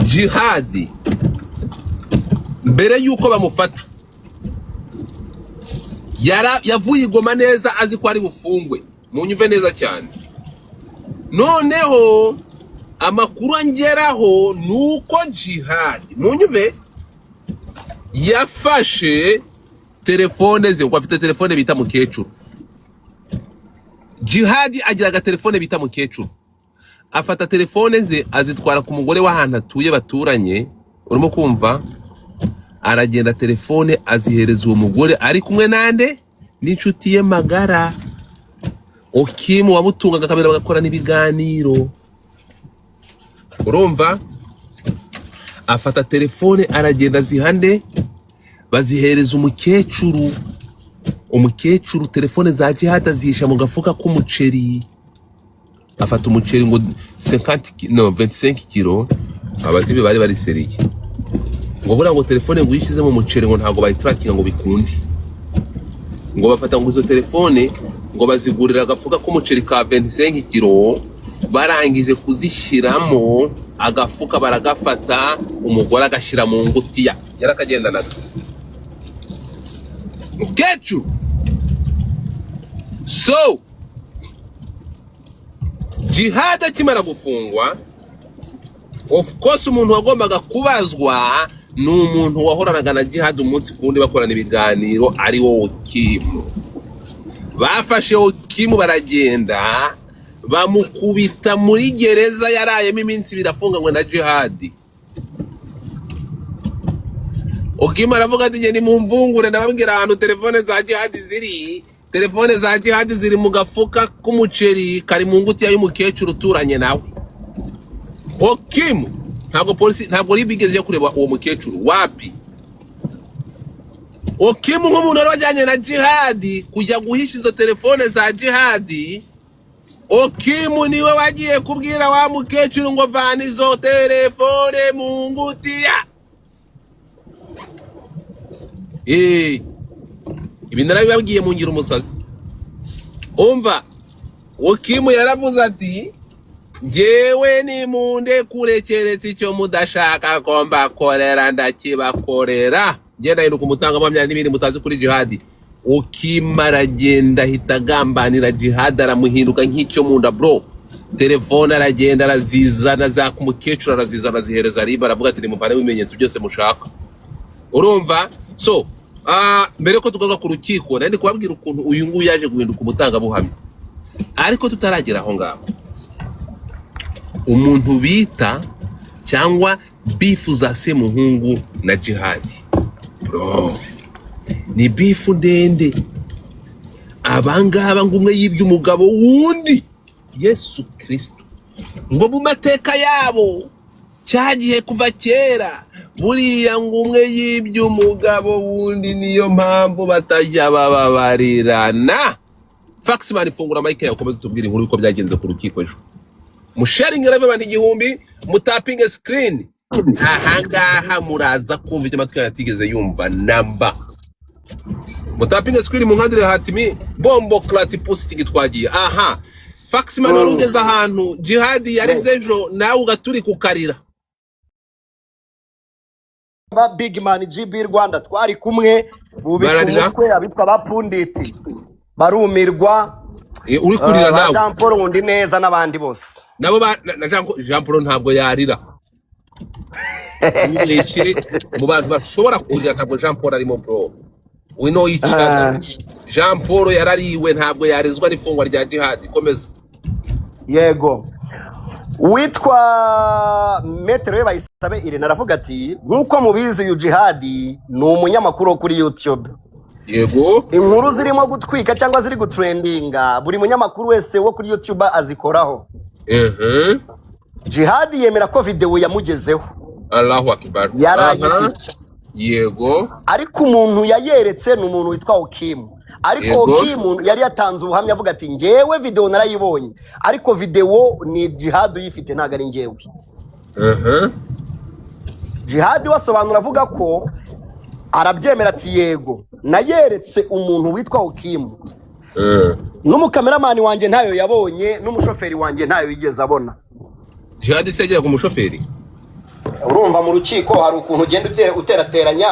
Jihadi mbere yuko bamufata yavuye igoma neza azi ko ari bufungwe, munyumve neza cyane. Noneho amakuru angeraho nuko Jihadi, munyumve, yafashe telefone ze, uko afite telefone bita mukecuru. Jihadi agira telefone bita mukecuru, afata telefone ze azitwara ku mugore w'ahantu atuye baturanye, urimo kumva, aragenda telefone azihereza uwo mugore ari kumwe nande n'inshuti ye magara Okimu wamutungaga kamera bagakora n'ibiganiro. Urumva, afata telefone aragenda zihande bazihereza umukecuru telefone za Jihadi azisha mu gafuka k'umuceri. Afata umuceri ngo 25 kilo, abatibe bari seriye ngo bura ngo telefone ngo yishize mu muceri ngo ntago bayitrackinga ngo bikunde, ngo bafata ngo izo telefone ngo bazigurira agafuka k'umuceri ka 25 kilo, barangije kuzishiramo agafuka baragafata, umugore agashira mu ngutiya yarakagendanaga mukecuru. So Jihadi akimara gufungwa, of course umuntu wagombaga kubazwa ni umuntu wahoranaga na Jihadi umunsi kundi bakorana ibiganiro, ari wo Okimu. Bafashe Okimu baragenda bamukubita muri gereza yarayemo iminsi birafunganywe na Jihadi. Okimu aravuga ati ngende mu mvungure ndababwira ahantu telefone za Jihadi ziri. Telefone za Jihadi ziri mu gafuka k'umuceri kari mu ngutiya y'umukecuru uturanye nawe. Okimu ntabwo polisi ntabwo ribigeze kureba uwo mukecuru wapi. Okimu nk'umuntu wajyanye na Jihadi kujya guhisha izo telefone za Jihadi, Okimu niwe wagiye kubwira wa mukecuru ngo vana izo telefone mu ngutiya. Ibi narabibabwiye mu ngira umusazi. Umva, Okimu yaravuze ati jewe ni munde kurekeretse icyo mudashaka ko mbakorera ndakibakorera. Genda hinduka umutangabuhamya n'ibindi mutazi kuri Jihadi. Okimu aragenda ahita agambanira Jihadi, aramuhinduka nk'icyo munda bro. Telefone aragenda arazizana za kumukecuru, arazizana azihereza riba, aravuga ati nimuvane ibimenyetso byose mushaka. Urumva? So mbere ko tugaruka ku rukiko nandi kubabwira ukuntu uyu nguyu yaje guhinduka umutangabuhamya, ariko tutaragera aho ngaho. Umuntu bita cyangwa bifu za Semuhungu na Jihadi, bro, ni bifu ndende. Abangaba ngumwe yibye umugabo wundi Yesu Kristo, ngo mu mateka yabo cyagiye kuva kera buriya ngumwe yibye umugabo wundi, niyo mpamvu batajya bababarirana. Faxman fungura mic yawe ukomeze tubwire inkuru uko byagenze ku rukiko ejo. Musharing rababandi igihumbi, mutapping screen. Ahangaha muraza kumva icyo amatwi yatigeze yumva namba. Mutapping screen mu nkandire hatimi bombo klati posting twagiye. Aha. Faxman warugeze ahantu Jihadi yarize ejo nawe ugaturi kukarira. Big Man GB Rwanda twari kumwe bubikwe abitwa bapunditi barumirwa. Uri kurira nawe Jean Paul undi neza nabandi bose nabo Jean Paul ntabwo yarira. Ni mu bantu bashobora kurira ntabwo Jean Paul arimo bro. We know each other. Jean Paul yarariwe ntabwo yarizwa n'ifungwa rya Jihadi. Komeza. Yego. Witwa Metero Bayisabe Irene aravuga ati nkuko mubizi uyu Jihadi ni umunyamakuru kuri YouTube. Yego. Inkuru zirimo gutwika cyangwa ziri gutrendinga buri munyamakuru wese wo kuri YouTube azikoraho. Jihadi yemera ko video yamugezeho. Allahu Akbar. Yarayifite. Yego. Ariko umuntu yayeretse ni umuntu witwa Okimu. Ariko Okimu yari yatanze ubuhamya avuga ati ngewe video narayibonye, ariko video ni Jihadi uyifite ntago ari ngewe. Jihadi wasobanura avuga ko arabyemera ati yego nayeretse umuntu witwa Okimu. N'umukameramani wanje ntayo yabonye, n'umushoferi wanje ntayo yigeze abona. Jihadi se ajya ku mushoferi? urumva mu rukiko hari ukuntu ugenda uterateranya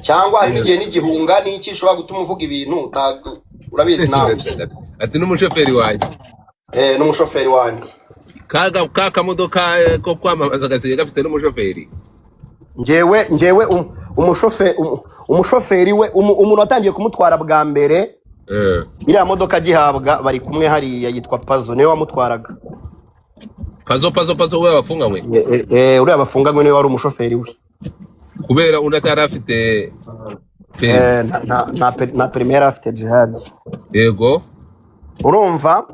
cyangwa hari n'igihe n'igihunga n'iki ushobora gutuma uvuga ibintu urabizi nawe. Ati n'umushoferi wanjye. N'umushoferi wanjye. Kaka modoka ko kwamamaza gasiye gafite n'umushoferi. Njewe umushoferi we umuntu watangiye kumutwara bwa mbere. Iriya modoka gihabwa bari kumwe hariya yitwa Pazo niwe wamutwaraga. Pazo we bafunganywe. Uriya bafunganywe niwe wari umushoferi we. Kubera unatara afite na premiere afite Jihad. Yego. Urumva?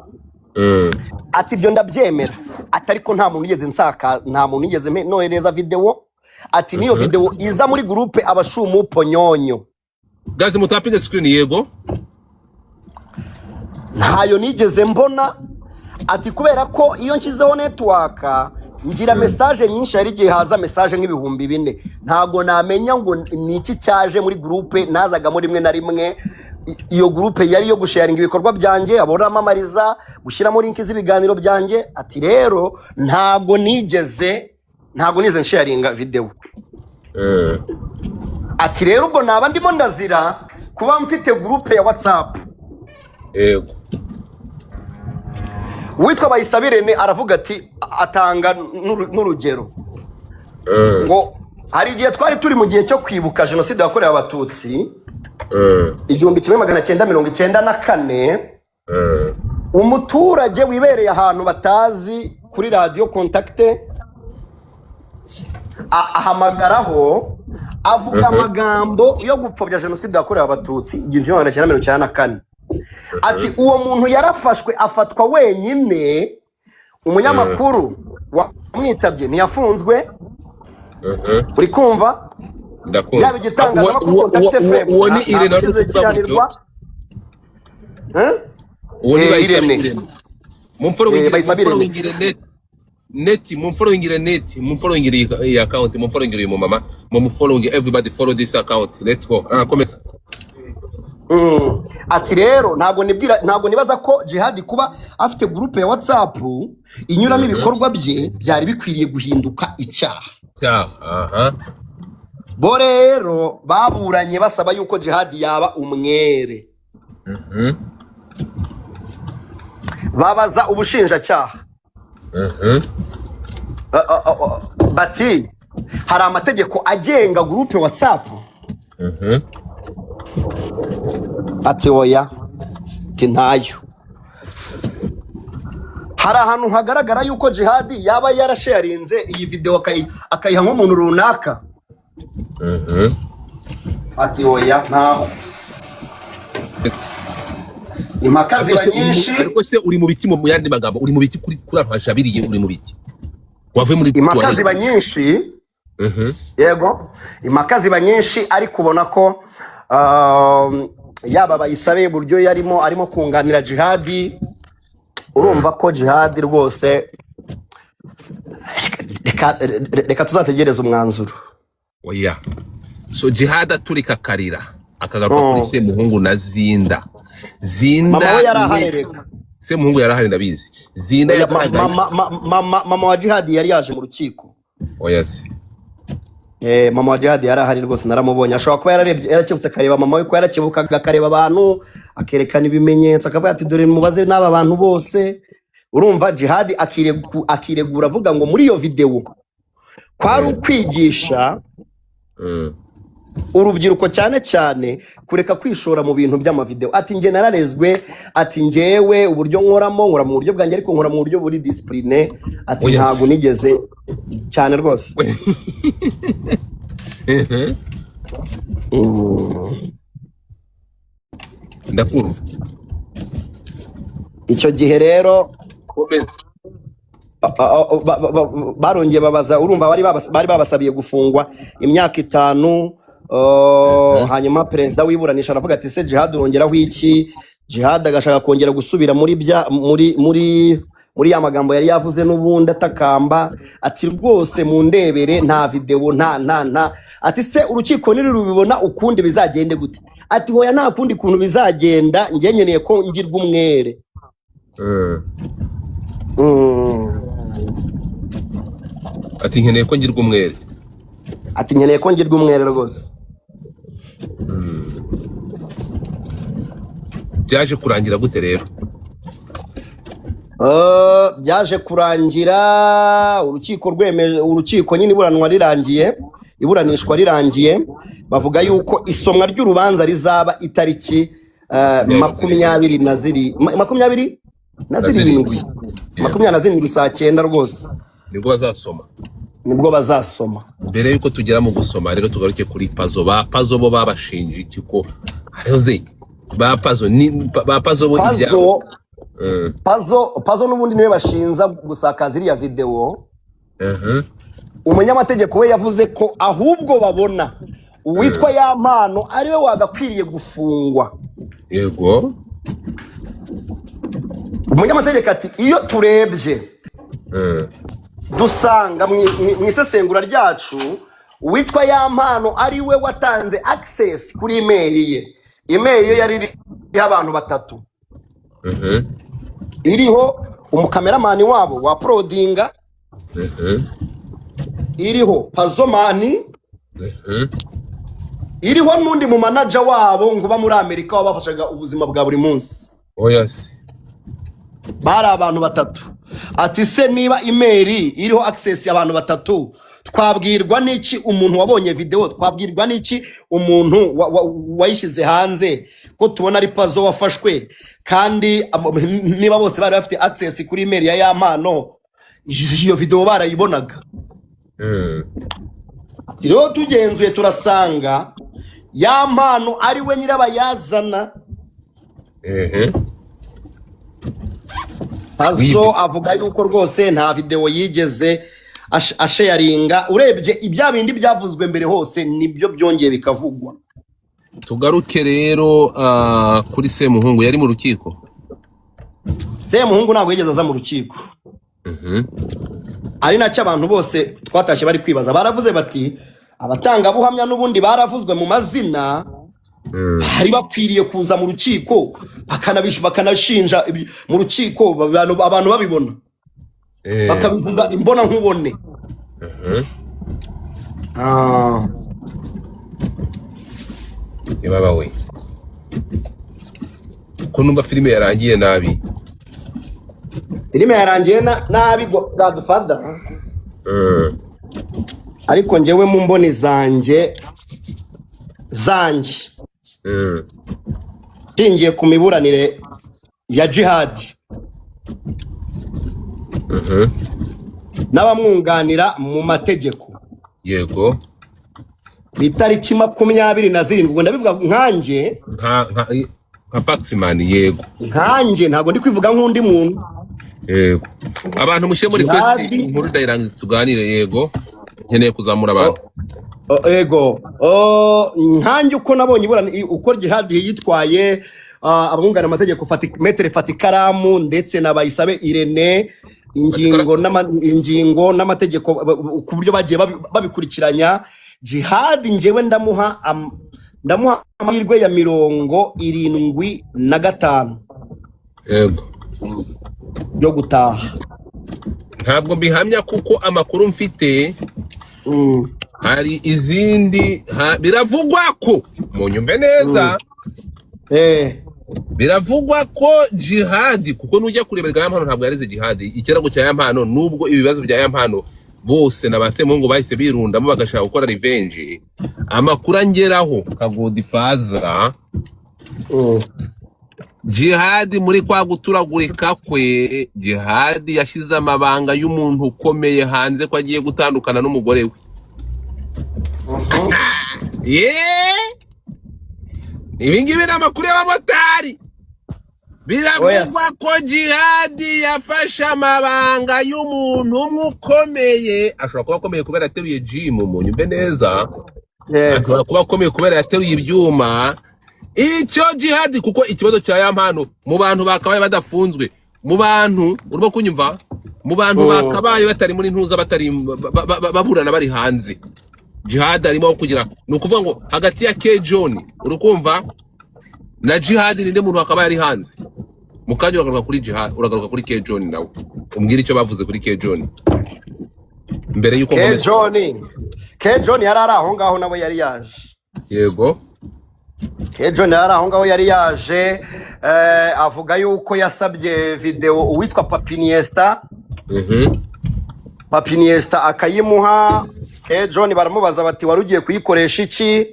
Ati byo ndabyemera. Atariko nta muntu yigeze nsaka, nta muntu yigeze nohereza video. Ati niyo video iza muri groupe abashumu ponyonyo. Gazi mutapinga screen yego. Ntayo nigeze mbona. Ati kubera ko iyo nshyizeho network ngira message nyinshi ari gihe haza message nk'ibihumbi 4 ntago namenya ngo niki cyaje muri groupe nazaga muri rimwe na rimwe. Iyo groupe yari yo gusharinga ibikorwa byanje abona amamariza gushyiramo link z'ibiganiro byanje. Ati rero ntago nigeze nsharinga video. Ati rero ubwo naba ndimo ndazira kuba mfite groupe ya WhatsApp. Yego. Witwa Bayisabirene aravuga ati atanga n'urugero. Ngo hari igihe twari turi mu gihe cyo kwibuka jenoside yakorewe abatutsi. 1994. Umuturage wibereye ahantu batazi kuri radio Contact ahamagaraho avuga amagambo yo gupfobya jenoside yakorewe abatutsi 1994. Ati uwo muntu yarafashwe afatwa wenyine. Umunyamakuru wamwitabye ntiyafunzwe. Uri kumva? Ndakunda. Yaba igitangazamakuru Contact FM. Uwo ni Irene ari kuvuga. Uwo ni Bayisabirene. Bayisabirene. Neti, mumfollowing net, mumfollowing the account, mumfollowing your mama, mumfollowing everybody follow this account. Let's go. Commence. Ati rero ntago nibaza ko Jihad kuba afite groupe ya WhatsApp inyuramo ibikorwa bye byari bikwiriye guhinduka icyaha. Bo rero baburanye basaba yuko Jihad yaba umwere. Babaza ubushinjacyaha. Bati hari amategeko agenga groupe WhatsApp. Ati oya, ati ntayo. Hari ahantu hagaragara yuko Jihad yaba yarasharinze iyi video akayiha nk'umuntu runaka. Ati oya ntaho. Imakazi banyinshi ariko se uri mu biki mu yandi magambo uri mu biki kuri abajabiriye uri mu biki wavuye muri imakazi banyinshi. Yego imakazi banyinshi ari kubona ko yaba Bayisabe buryo arimo kunganira Jihad. Urumva ko Jihad rwose reka tuzategereza umwanzuro. Oya so Jihad aturika karira akagaruka kuri se muhungu na Zinda mama we yaraharereka se muhungu yaraharenda bizi Zinda mama wa Jihad yari yaje mu rukiko. Oya se mama wa Jihad yarahari rwose naramubonye. Ashobora kuba yarakebutse akareba mama we ko yarakebukaga akareba abantu akerekana ibimenyetso akavuga ati dore mubaze n'aba bantu bose. Urumva Jihad akiregura avuga ngo muri iyo video kwari ukwigisha urubyiruko cyane kureka kwishora mu bintu by'amavideo. Ati nge nararezwe, ati ngewe uburyo nkora mu buryo bwanjye ariko nkora mu buryo buri discipline. Ati ntago nigeze cyane rwose. Ndakumva. Icyo gihe rero barongeye babaza. Urumva bari babasabiye gufungwa imyaka 5. Hanyuma perezida wiburanisha aravuga ati se Jihad urongeraho iki? Jihad agashaka kongera gusubira muri ya magambo yari yavuze n'ubundi atakamba. Ati rwose mu ndebere nta video nta. Ati se urukiko nirubibona ukundi bizagende gute? Ati hoya nta kundi kuntu bizagenda ngiye nyeneye ko ngirwa umwere. ati nkeneye ko ngirwa umwere. ati nkeneye ko ngirwa umwere rwose. Byaje kurangira gute rero? Byaje kurangira urukiko rwemeje, urukiko nyine iburanishwa rirangiye bavuga yuko isomwa ry'urubanza rizaba itariki 27 saa 9 rwose nibwo bazasoma. Mbere yuko tugera mu gusoma rero tugaruke kuri Pazo. Ba Pazo bo babashinja iki ko harihoze ba Pazo bo Pazo n'ubundi niwe bashinza gusakaza iriya video. Umunyamategeko we yavuze ko ahubwo babona uwitwa Yampano ariwe wagakwiriye gufungwa. Yego. Umunyamategeko ati iyo turebye dusanga mu isesengura ryacu uwitwa Yampano ariwe watanze access kuri email ye. Email ye yari y'abantu batatu. Iriho umukameramani wabo wa uploadinga, iriho Pazomani, iriho n'undi mu manager wabo ngo ba muri Amerika wabafashaga ubuzima bwa buri munsi. Yes. Bari abantu batatu. Ati se niba email iriho access y'abantu batatu, twabwirwa n'iki umuntu wabonye video, twabwirwa n'iki umuntu wayishize hanze ko tubona ari Pazo wafashwe, kandi niba bose bari bafite access kuri email ya Yampano iyo video barayibonaga. Rero tugenzuye turasanga Yampano ari we nyirabayazana. Pazo avuga yuko rwose nta video yigeze asharinga. Urebye ibya bindi byavuzwe mbere hose nibyo byongeye bikavugwa. Tugaruke rero kuri Semuhungu yari mu rukiko. Semuhungu ntabwo yigeze aza mu rukiko. Ari nacyo abantu bose twatashye bari kwibaza. Baravuze bati abatanga buhamya n'ubundi baravuzwe mu mazina, hari bakwiriye kuza mu rukiko bakanashinja mu rukiko abantu babibona, bakabivuga imbona nkubone. Baba we ko numva filime yarangiye nabi. Filime yarangiye nabi Godfather. Ariko njyewe mu mboni zanjye tingiye ku miburanire ya Jihad n'abamwunganira mu mategeko. Yego. Bitariki 27 ubwo ndabivuga nkanjye nka Faxman. Yego. Nkanjye ntago ndi kwivuga nk'undi muntu. Yego. Abantu mushe muri kweti inkuru ndayirangiza tuganire. Yego. Nkeneye kuzamura abantu. Yego. Nkanjye uko nabonye iburana uko Jihad yitwaye, abamwunganira amategeko Maître Fatikaramu ndetse na Bayisabe Irene, ingingo n'amategeko ku buryo bagiye babikurikiranya. Jihad njyewe ndamuha amahirwe ya 75. Yego. Yo gutaha. Ntabwo mbihamya kuko amakuru mfite hari izindi biravugwa ko mu nyumve neza. Biravugwa ko Jihad kuko nujya kurebera Yampano ntabwo yarize Jihad. Ikirago cya Yampano nubwo ibibazo bya Yampano bose na Basemungu bahise birundamo bagashaka gukora revenge. Amakuru angeraho ka Godfather Jihad muri kwa guturagurika kwe, Jihad yashize amabanga y'umuntu ukomeye hanze ko agiye gutandukana n'umugore we. Ibingibi n'amakuru y'abamotari. Biravugwa ko Jihad yafashe amabanga y'umuntu ukomeye. Ashobora kuba akomeye kubera ateruye gym mu nyumbe neza. Ashobora kuba akomeye kubera yateruye ibyuma. Icyo Jihad kuko ikibazo cya Yampano mu bantu bakabaye badafunzwe, mu bantu urimo kunyumva, mu bantu bakabaye batari muri ntuza, batari baburana bari hanze, Jihad arimo kugira nukuvuga ngo hagati ya K John urukumva na Jihad ninde muntu akabaye ari hanze. Mukajya uragaruka kuri Jihad, uragaruka kuri K John nawe umbwira icyo bavuze kuri K John. mbere yuko K nkomeza. John yari ari aho ngaho nabo yari yaje. Yego. K John yari aho ngaho yari yaje, avuga yuko yasabye video uwitwa Papiniesta. Papiniesta akayimuha. K John baramubaza bati warugiye kuyikoresha iki?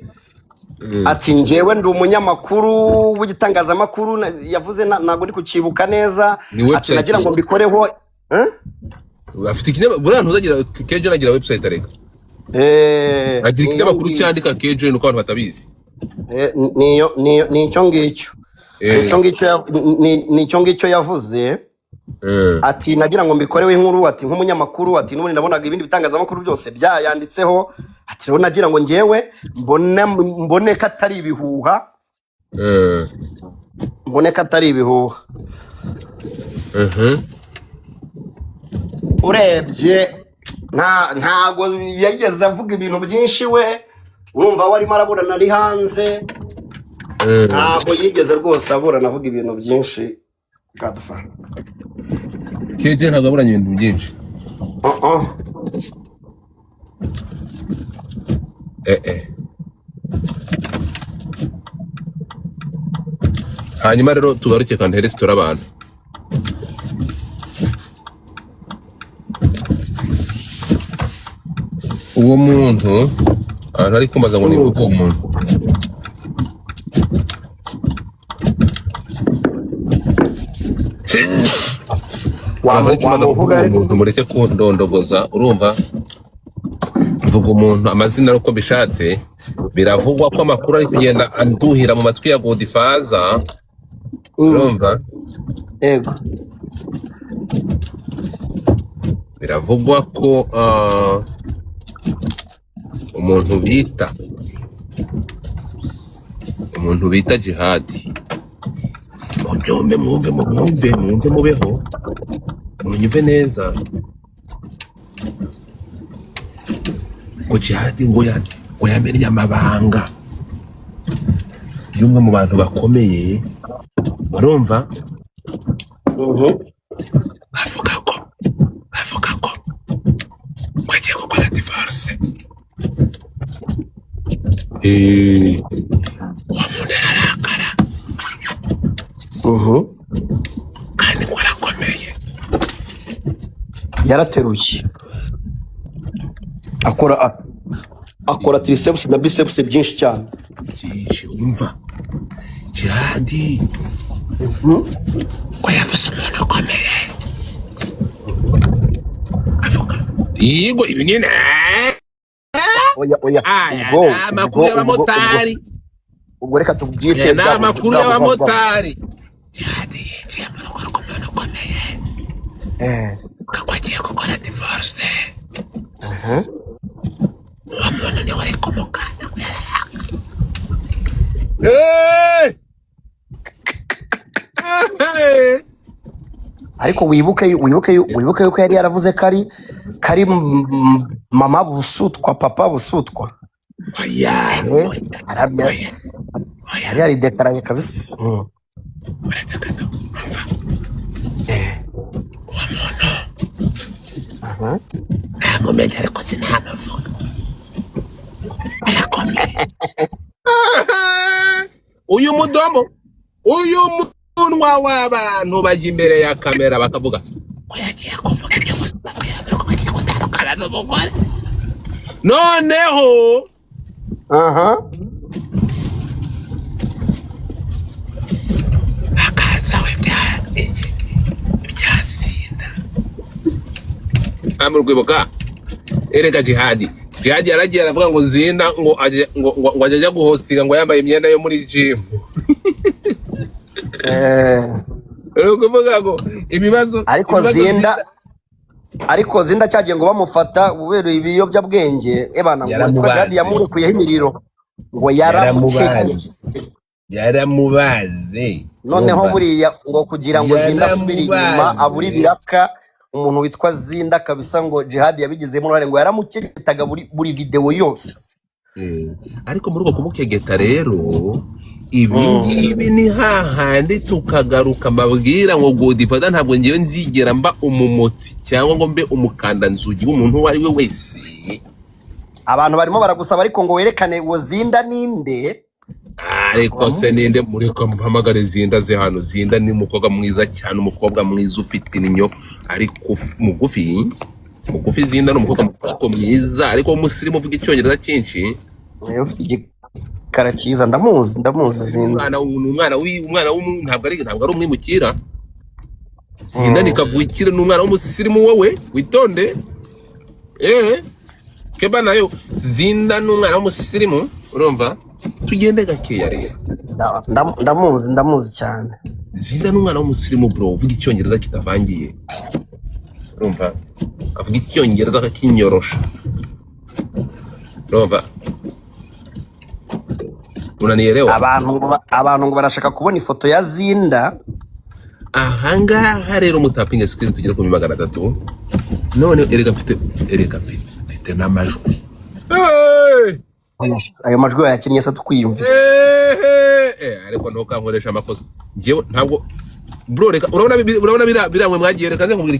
Ati njyewe ndi umunyamakuru w'igitangazamakuru, yavuze ntago ndi kukibuka neza. Ati nagira ngo mbikoreho. Afite ikinyamakuru ntuzagira K John agira website arega. Agira ikinyamakuru cyandika K John uko abantu batabizi. Ni icyo ngicyo yavuze. Ati nagira ngo mbikorewe inkuru, ati nk'umunyamakuru, ati n'ubundi nabonaga ibindi bitangazamakuru byose byayanditseho, ati rero nagira ngo njyewe mbone ko atari ibihuha. Mbone ko atari ibihuha. Urebye ntago yageze avuga ibintu byinshi, we urumva warimo araburana ari hanze. Ntabwo yigeze rwose aburana avuga ibintu byinshi. Kadufana K John ntabwo aburanye ibintu byinshi. Hanyuma rero tugaruke kandi resitora abantu. Uwo muntu ari kumaza ngo ni uwo muntu. Umuntu mureke kundondogoza, urumva mvuga umuntu amazina uko bishatse. Biravugwa ko amakuru ari kugenda anduhira mu matwi ya Godfather, urumva. Yego. Biravugwa ko umuntu bita Jihad, mwumve mubeho, munyumve neza, ngo Jihad ngo yamenye amabanga y'umwe mu bantu bakomeye, urumva. Avuga ko bagiye gukora divorce. Uwo muntu ararakara. Kandi ngo arakomeye. Yarateruye. Akora triceps na biceps byinshi cyane. Umva. Jihad ko yafashe umuntu ukomeye. Avuga yego ibinini. Oya. Amakuru y'abamotari. Ubwo reka tubyite amakuru y'abamotari. Jihad yinjiye mu rugo rw'umuntu ukomeye. Ko agiye gukora divorce. Uwo muntu niwe ari kumukanda. Ariko wibuke yuko yari yaravuze kari mama busutwa, papa busutwa. Yari yaridekaraye kabisa. Uretse gato umva. Uwo muntu ntamumenye ariko sinamuvuga. Arakomeye. Uyu mudomo, uyu munwa w'abantu bajya imbere ya kamera bakavuga ko yagiye kuvuga ibyo ko bagiye gutandukana n'umugore. Noneho akazawe ibyasinda amurwibuka. Erega Jihad yaragiye aravuga ngo Zinda ngo ajya guhostinga ngo yambaye imyenda yo muri gym. Kuvuga ngo ibibazo. Ariko Zinda cyagiye ngo bamufata ubereye ibiyobyabwenge, ebana ngo Jihad yamurekuyeho imiriro ngo yaramubaze. Noneho buriya ngo kugira ngo Zinda asubire inyuma aburi biraka, umuntu witwa Zinda kabisa ngo Jihad yabigizemo uruhare, ngo yaramukeketaga buri video yose. ariko muri uko kumukegeta rero ibingibi ni hahandi tukagaruka mbabwira ngo Godfather ntabwo ngiye nzigera mba umumotsi cyangwa ngo mbe umukandanzugi w'umuntu uwo ari we wese. Abantu barimo baragusaba ariko ngo werekane ngo Zinda ninde. Ariko se ninde mureka mpamagare Zinda ze hano. Zinda ni umukobwa mwiza cyane, umukobwa mwiza ufite inyo ariko mugufi. Zinda ni umukobwa mwiza ariko umusirimu uvuga icyongereza cyinshi. Ufite igikara cyiza, ndamuzi Zinda. Umwana w'umuntu ntabwo ari umwimukira. Zinda ni kavukire, n'umwana w'umusirimu wowe witonde. Keba nayo Zinda n'umwana w'umusirimu urumva. Tugende gakeya rero. Ndamuzi cyane. Zinda n'umwana w'umusirimu bro, uvuga icyongereza kitavangiye. Urumva? Avuga icyongereza kakinyorosha. Urumva? Unanielewa? Abantu ngo barashaka kubona ifoto ya Zinda. Ahangaha rero mutapinga screen tugera ku 300. None erega mfite n'amajwi. Ayo majwi yakinnye se tukwiyumva. Ariko ntukankoresha amakosa. Ngewe ntabwo bro, reka urabona biramwe mwagiye reka nze nkubwira